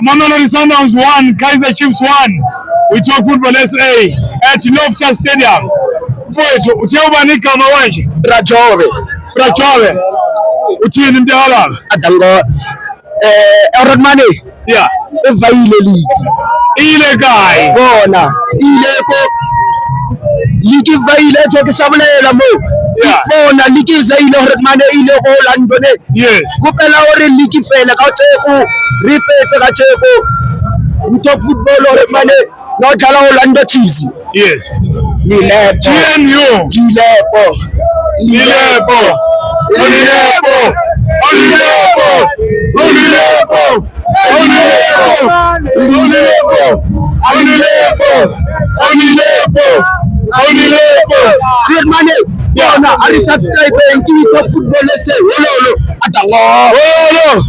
Mamelodi Sundowns 1, Kaizer Chiefs 1. We talk football SA at Loftus Stadium. Mfowethu uthiyobani igama wanje? Brajobe. Brajobe. Uthini mntalala? Adango Rodmane. Yeah. Evayile league. Ile guy. Bona. Ile ko ligi vayile joke sabulela mo. Yeah. Bona ligi zayile Rodmane ile ko Orlando ne. Yes. Kupela ore ligi fela ka tsheko re fetse ka tsheko. We talk football Rodmane no dlala Orlando Chiefs. Yes. Lilepo. GNU. Lilepo. Lilepo. Lilepo. Lilepo. Lilepo. Rodmane, bona ari subscribe en Talk Football SA. Wolo. Adango. Wolo.